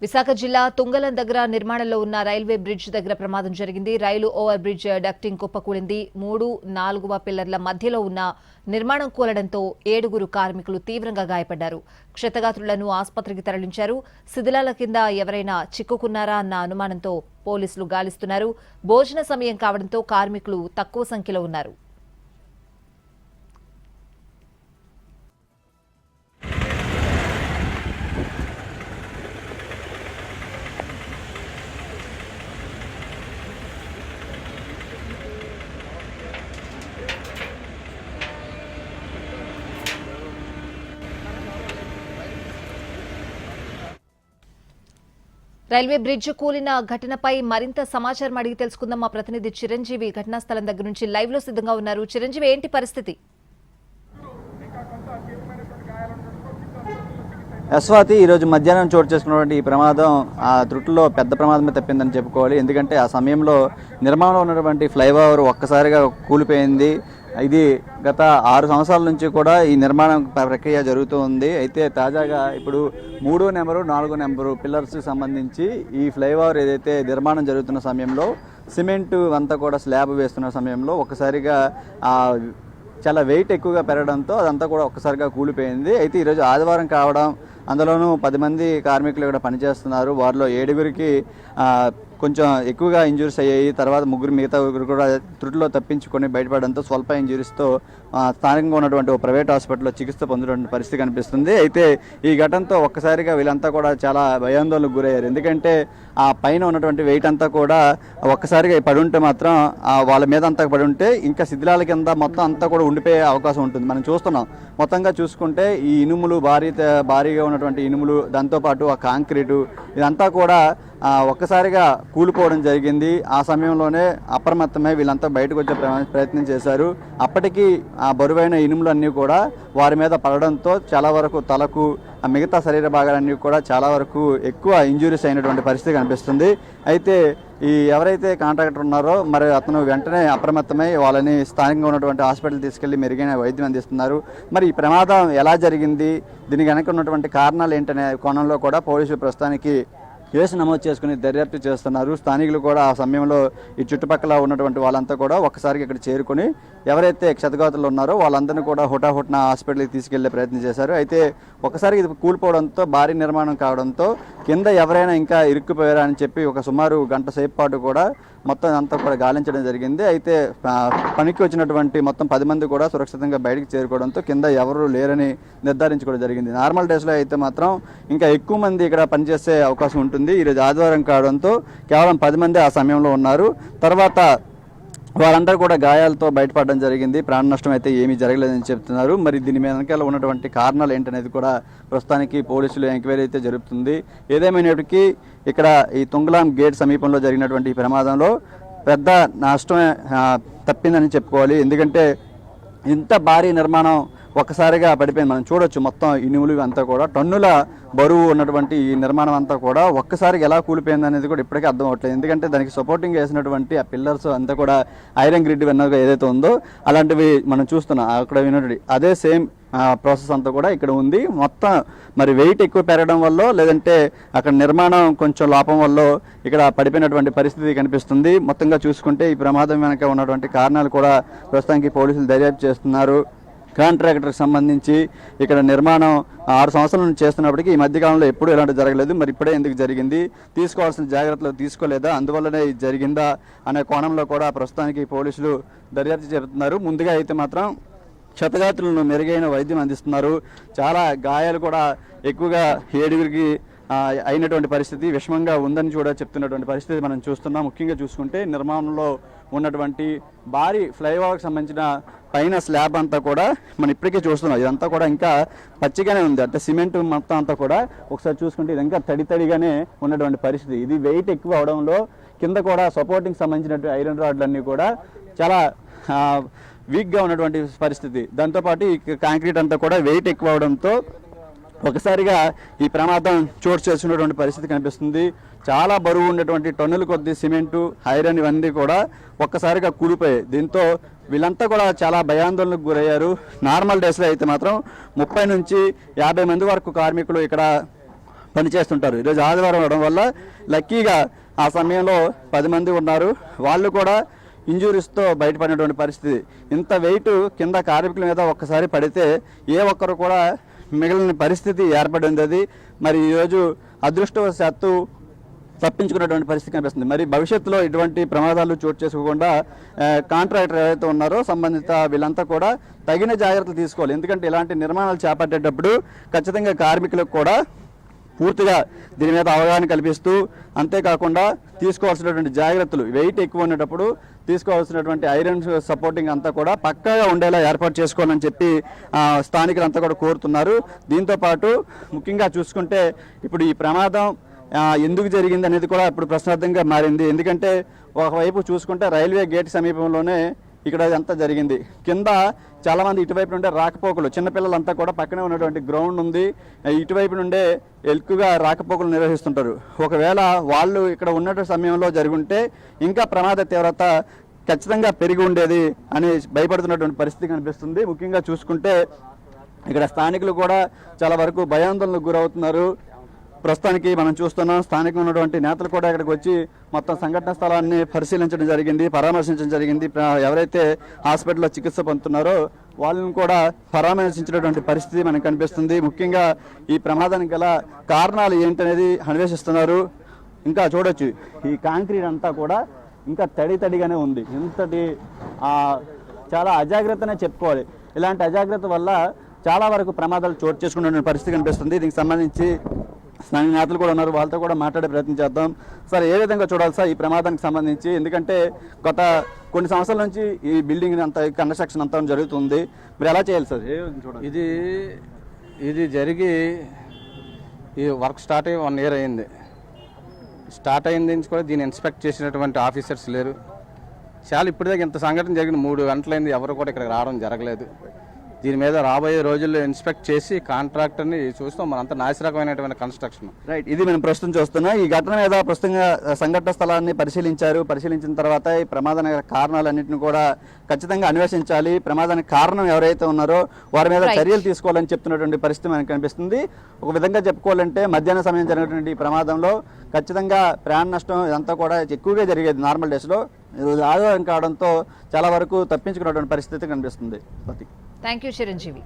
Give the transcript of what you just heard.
విశాఖ జిల్లా తుంగలం దగ్గర నిర్మాణంలో ఉన్న రైల్వే బ్రిడ్జ్ దగ్గర ప్రమాదం జరిగింది. రైలు ఓవర్ బ్రిడ్జ్ డక్టింగ్ కుప్పకూలింది. 3, 4వ పిల్లర్ల మధ్యలో ఉన్న నిర్మాణం కూలడంతో 7గురు కార్మికులు తీవ్రంగా గాయపడ్డారు. క్షతగాత్రులను ఆసుపత్రికి తరలించారు. శిథిలాల కింద ఎవరైనా చిక్కుకున్నారా అన్న అనుమానంతో పోలీసులు గాలిస్తున్నారు. భోజన సమయం కావడంతో కార్మికులు తక్కువ సంఖ్యలో ఉన్నారు. రైల్వే బ్రిడ్జ్ కూలిన ఘటనపై మరింత సమాచారం అడిగి తెలుసుకుందాం. మా ప్రతినిధి చిరంజీవి ఘటనా స్థలం దగ్గర నుంచి లైవ్ లో సిద్ధంగా ఉన్నారు. చిరంజీవి, ఏంటి పరిస్థితి? యశ్వాతి, ఈరోజు మధ్యాహ్నం చోటు చేసుకున్నటువంటి ఈ ప్రమాదం ఆ త్రుటిలో పెద్ద ప్రమాదమే తప్పిందని చెప్పుకోవాలి. ఎందుకంటే ఆ సమయంలో నిర్మాణంలో ఉన్నటువంటి ఫ్లైఓవర్ ఒక్కసారిగా కూలిపోయింది. ఇది గత 6 సంవత్సరాల నుంచి కూడా ఈ నిర్మాణం ప్రక్రియ జరుగుతూ ఉంది. అయితే తాజాగా ఇప్పుడు 3వ నెంబరు 4వ నెంబరు పిల్లర్స్కి సంబంధించి ఈ ఫ్లైఓవర్ ఏదైతే నిర్మాణం జరుగుతున్న సమయంలో సిమెంటు అంతా కూడా స్లాబ్ వేస్తున్న సమయంలో ఒక్కసారిగా చాలా వెయిట్ ఎక్కువగా పెరగడంతో అదంతా కూడా ఒక్కసారిగా కూలిపోయింది. అయితే ఈరోజు ఆదివారం కావడం, అందులోనూ 10 మంది కార్మికులు ఇక్కడ పనిచేస్తున్నారు. వారిలో 7గురికి కొంచెం ఎక్కువగా ఇంజురీస్ అయ్యాయి. తర్వాత మిగతా 3 కూడా త్రుటిలో తప్పించుకొని బయటపడడంతో స్వల్ప ఇంజురీస్తో స్థానికంగా ఉన్నటువంటి ఒక ప్రైవేట్ హాస్పిటల్లో చికిత్స పొందినటువంటి పరిస్థితి కనిపిస్తుంది. అయితే ఈ ఘటనతో ఒక్కసారిగా వీళ్ళంతా కూడా చాలా భయాందోళనకు గురయ్యారు. ఎందుకంటే ఆ పైన ఉన్నటువంటి వెయిట్ అంతా కూడా ఒక్కసారిగా పడుంటే మాత్రం వాళ్ళ మీద అంతా పడి ఉంటే ఇంకా శిథిలాల కింద మొత్తం అంతా కూడా ఉండిపోయే అవకాశం ఉంటుంది. మనం చూస్తున్నాం. మొత్తంగా చూసుకుంటే ఈ ఇనుములు భారీగా ఉన్నటువంటి ఇనుములు, దాంతోపాటు ఆ కాంక్రీటు ఇదంతా కూడా ఒక్కసారిగా కూలిపోవడం జరిగింది. ఆ సమయంలోనే అప్రమత్తమై వీళ్ళంతా బయటకు వచ్చే ప్రయత్నం చేశారు. అప్పటికి ఆ బరువైన ఇనుములన్నీ కూడా వారి మీద పడడంతో చాలా వరకు తలకు, మిగతా శరీర భాగాలన్నీ కూడా చాలా వరకు ఎక్కువ ఇంజురీస్ అయినటువంటి పరిస్థితి కనిపిస్తుంది. అయితే ఎవరైతే కాంట్రాక్టర్ ఉన్నారో మరి అతను వెంటనే అప్రమత్తమై వాళ్ళని స్థానికంగా ఉన్నటువంటి హాస్పిటల్ తీసుకెళ్లి మెరుగైన వైద్యం అందిస్తున్నారు. మరి ఈ ప్రమాదం ఎలా జరిగింది, దీనికి వెనక ఉన్నటువంటి కారణాలు ఏంటనే కోణంలో కూడా పోలీసులు ప్రస్తుతానికి కేసు నమోదు చేసుకుని దర్యాప్తు చేస్తున్నారు. స్థానికులు కూడా ఆ సమయంలో ఈ చుట్టుపక్కల ఉన్నటువంటి వాళ్ళంతా కూడా ఒక్కసారిగా ఇక్కడ చేరుకుని ఎవరైతే క్షతగాతులు ఉన్నారో వాళ్ళందరినీ కూడా హుటాహుటిన హాస్పిటల్కి తీసుకెళ్లే ప్రయత్నం చేశారు. అయితే ఒకసారి ఇది కూలిపోవడంతో, భారీ నిర్మాణం కావడంతో కింద ఎవరైనా ఇంకా ఇరుక్కుపోయారా అని చెప్పి ఒక సుమారు గంట సేపు పాటు కూడా మొత్తం అంతా కూడా గాలించడం జరిగింది. అయితే పనికి వచ్చినటువంటి మొత్తం 10 మంది కూడా సురక్షితంగా బయటికి చేరుకోవడంతో కింద ఎవరు లేరని నిర్ధారించుకోవడం జరిగింది. నార్మల్ డేస్లో అయితే మాత్రం ఇంకా ఎక్కువ మంది ఇక్కడ పనిచేసే అవకాశం ఉంటుంది. ఈరోజు ఆదివారం కావడంతో కేవలం 10 మంది ఆ సమయంలో ఉన్నారు. తర్వాత వారందరూ కూడా గాయాలతో బయటపడడం జరిగింది. ప్రాణ నష్టం అయితే ఏమీ జరగలేదని చెప్తున్నారు. మరి దీని వెనకాల ఉన్నటువంటి కారణాలు ఏంటనేది కూడా ప్రస్తుతానికి పోలీసులు ఎంక్వైరీ అయితే జరుగుతుంది. ఏదేమైనప్పటికీ ఇక్కడ ఈ తుంగలాం గేట్ సమీపంలో జరిగినటువంటి ఈ ప్రమాదంలో పెద్ద నష్టమే తప్పిందని చెప్పుకోవాలి. ఎందుకంటే ఇంత భారీ నిర్మాణం ఒక్కసారిగా పడిపోయింది. మనం చూడొచ్చు మొత్తం ఇనుములు అంతా కూడా టన్నుల బరువు ఉన్నటువంటి ఈ నిర్మాణం అంతా కూడా ఒక్కసారిగా ఎలా కూలిపోయింది అనేది కూడా ఇప్పటికీ అర్థం అవ్వట్లేదు. ఎందుకంటే దానికి సపోర్టింగ్ వేసినటువంటి ఆ పిల్లర్స్ అంతా కూడా ఐరన్ గ్రిడ్ విన్నర్గా ఏదైతే ఉందో అలాంటివి మనం చూస్తున్నాం. అక్కడ విన్నటువంటి అదే సేమ్ ప్రాసెస్ అంతా కూడా ఇక్కడ ఉంది. మొత్తం మరి వెయిట్ ఎక్కువ పెరగడం వల్ల, లేదంటే అక్కడ నిర్మాణం కొంచెం లోపం వల్ల ఇక్కడ పడిపోయినటువంటి పరిస్థితి కనిపిస్తుంది. మొత్తంగా చూసుకుంటే ఈ ప్రమాదం వెనక ఉన్నటువంటి కారణాలు కూడా ప్రస్తుతానికి పోలీసులు దర్యాప్తు చేస్తున్నారు. కాంట్రాక్టర్కి సంబంధించి ఇక్కడ నిర్మాణం 6 సంవత్సరాల నుంచి చేస్తున్నప్పటికీ ఈ మధ్యకాలంలో ఎప్పుడూ ఇలాంటి జరగలేదు. మరి ఇప్పుడే ఎందుకు జరిగింది, తీసుకోవాల్సిన జాగ్రత్తలు తీసుకోలేదా, అందువల్లనే ఇది జరిగిందా అనే కోణంలో కూడా ప్రస్తుతానికి పోలీసులు దర్యాప్తు చేస్తున్నారు. ముందుగా అయితే మాత్రం క్షతగాత్రులను మెరుగైన వైద్యం అందిస్తున్నారు. చాలా గాయాలు కూడా ఎక్కువగా 7గురికి అయినటువంటి పరిస్థితి విషమంగా ఉందని కూడా చెప్తున్నటువంటి పరిస్థితి మనం చూస్తున్నాం. ముఖ్యంగా చూసుకుంటే నిర్మాణంలో ఉన్నటువంటి భారీ ఫ్లైఓవర్కి సంబంధించిన పైన స్లాబ్ అంతా కూడా మనం ఇప్పటికే చూస్తున్నాం. ఇదంతా కూడా ఇంకా పచ్చిగానే ఉంది. అంటే సిమెంట్ మొత్తం అంతా కూడా ఒకసారి చూసుకుంటే ఇది ఇంకా తడిగానే ఉన్నటువంటి పరిస్థితి. ఇది వెయిట్ ఎక్కువ అవడంలో కింద కూడా సపోర్టింగ్ సంబంధించినటువంటి ఐరన్ రాడ్లన్నీ కూడా చాలా వీక్గా ఉన్నటువంటి పరిస్థితి. దాంతోపాటు ఈ కాంక్రీట్ అంతా కూడా వెయిట్ ఎక్కువ అవడంతో ఒకసారిగా ఈ ప్రమాదం చోటు చేసుకున్నటువంటి పరిస్థితి కనిపిస్తుంది. చాలా బరువు ఉన్నటువంటి టన్నుల కొద్ది సిమెంటు, ఐరన్ ఇవన్నీ కూడా ఒక్కసారిగా కూలిపోయాయి. దీంతో వీళ్ళంతా కూడా చాలా భయాందోళనకు గురయ్యారు. నార్మల్ డేస్లో అయితే మాత్రం 30 నుంచి 50 మంది వరకు కార్మికులు ఇక్కడ పనిచేస్తుంటారు. ఈరోజు ఆదివారం అవడం వల్ల లక్కీగా ఆ సమయంలో 10 మంది ఉన్నారు. వాళ్ళు కూడా ఇంజురీస్తో బయటపడినటువంటి పరిస్థితి. ఇంత వెయిట్ కింద కార్మికుల మీద ఒక్కసారి పడితే ఏ ఒక్కరు కూడా మిగిలిన పరిస్థితి ఏర్పడింది. అది మరి ఈరోజు అదృష్టవశాత్తు తప్పించుకున్నటువంటి పరిస్థితి కనిపిస్తుంది. మరి భవిష్యత్తులో ఇటువంటి ప్రమాదాలు చోటు చేసుకోకుండా కాంట్రాక్టర్ ఎవరైతే ఉన్నారో సంబంధిత వీళ్ళంతా కూడా తగిన జాగ్రత్తలు తీసుకోవాలి. ఎందుకంటే ఇలాంటి నిర్మాణాలు చేపట్టేటప్పుడు ఖచ్చితంగా కార్మికులకు కూడా పూర్తిగా దీని మీద అవగాహన కల్పిస్తూ, అంతేకాకుండా తీసుకోవాల్సినటువంటి జాగ్రత్తలు వెయిట్ ఎక్కువ ఉండేటప్పుడు తీసుకోవాల్సినటువంటి ఐరన్ సపోర్టింగ్ అంతా కూడా పక్కాగా ఉండేలా ఏర్పాటు చేసుకోవాలని చెప్పి స్థానికులంతా కూడా కోరుతున్నారు. దీంతోపాటు ముఖ్యంగా చూసుకుంటే ఇప్పుడు ఈ ప్రమాదం ఎందుకు జరిగింది అనేది కూడా ఇప్పుడు ప్రశ్నార్థంగా మారింది. ఎందుకంటే ఒకవైపు చూసుకుంటే రైల్వే గేట్ సమీపంలోనే ఇక్కడ అంతా జరిగింది. కింద చాలామంది ఇటువైపు నుండే రాకపోకలు, చిన్నపిల్లలంతా కూడా పక్కనే ఉన్నటువంటి గ్రౌండ్ ఉంది, ఇటువైపు నుండే ఎక్కువగా రాకపోకలు నిర్వహిస్తుంటారు. ఒకవేళ వాళ్ళు ఇక్కడ ఉన్నటువంటి సమయంలో జరుగుంటే ఇంకా ప్రమాద తీవ్రత ఖచ్చితంగా పెరిగి ఉండేది అని భయపడుతున్నటువంటి పరిస్థితి కనిపిస్తుంది. ముఖ్యంగా చూసుకుంటే ఇక్కడ స్థానికులు కూడా చాలా వరకు భయాందోళనకు గురవుతున్నారు. ప్రస్తుతానికి మనం చూస్తున్నాం, స్థానికంగా ఉన్నటువంటి నేతలు కూడా ఇక్కడికి వచ్చి మొత్తం సంఘటన స్థలాన్ని పరిశీలించడం జరిగింది, పరామర్శించడం జరిగింది. ఎవరైతే హాస్పిటల్లో చికిత్స పొందుతున్నారో వాళ్ళని కూడా పరామర్శించినటువంటి పరిస్థితి మనకు కనిపిస్తుంది. ముఖ్యంగా ఈ ప్రమాదానికి గల కారణాలు ఏంటనేది అన్వేషిస్తున్నారు. ఇంకా చూడొచ్చు, ఈ కాంక్రీట్ అంతా కూడా ఇంకా తడిగానే ఉంది. ఇంతటి చాలా అజాగ్రత్తనే చెప్పుకోవాలి. ఇలాంటి అజాగ్రత్త వల్ల చాలా వరకు ప్రమాదాలు చోటు చేసుకున్నటువంటి పరిస్థితి కనిపిస్తుంది. దీనికి సంబంధించి స్థానిక నేతలు కూడా ఉన్నారు, వాళ్ళతో కూడా మాట్లాడే ప్రయత్నం చేద్దాం. సార్, ఏ విధంగా చూడాలి సార్ ఈ ప్రమాదానికి సంబంధించి? ఎందుకంటే గత కొన్ని సంవత్సరాల నుంచి ఈ బిల్డింగ్ అంతా కన్స్ట్రక్షన్ అంతా జరుగుతుంది, మీరు ఎలా చేయాలి సార్? ఏ విధంగా చూడాలి? ఇది జరిగి ఈ వర్క్ స్టార్ట్ అయ్యి 1 year అయింది. స్టార్ట్ అయింది నుంచి కూడా దీన్ని ఇన్స్పెక్ట్ చేసినటువంటి ఆఫీసర్స్ లేరు. చాలా ఇప్పటిదాకా ఇంత సంఘటన జరిగింది, 3 గంటలైంది, ఎవరు కూడా ఇక్కడికి రావడం జరగలేదు. దీని మీద రాబోయే రోజుల్లో ఇన్స్పెక్ట్ చేసి కాంట్రాక్టర్ని చూస్తాం. మనంతా నాసిరకమైనటువంటి కన్స్ట్రక్షన్. రైట్, ఇది మనం ప్రస్తుతం చూస్తున్నాం. ఈ ఘటన మీద ప్రస్తుతంగా సంఘటన స్థలాన్ని పరిశీలించిన తర్వాత ఈ ప్రమాదానికి కారణాలన్నింటినీ కూడా ఖచ్చితంగా అన్వేషించాలి. ప్రమాదానికి కారణం ఎవరైతే ఉన్నారో వారి మీద చర్యలు తీసుకోవాలని చెప్తున్నటువంటి పరిస్థితి మనకు కనిపిస్తుంది. ఒక విధంగా చెప్పుకోవాలంటే మధ్యాహ్న సమయం జరిగినటువంటి ఈ ప్రమాదంలో ఖచ్చితంగా ప్రాణ నష్టం ఇదంతా కూడా ఎక్కువగా జరిగేది నార్మల్ డేస్లో. ఆదివారం కావడంతో చాలా వరకు తప్పించుకున్నటువంటి పరిస్థితి కనిపిస్తుంది. Thank you Chiranjeevi.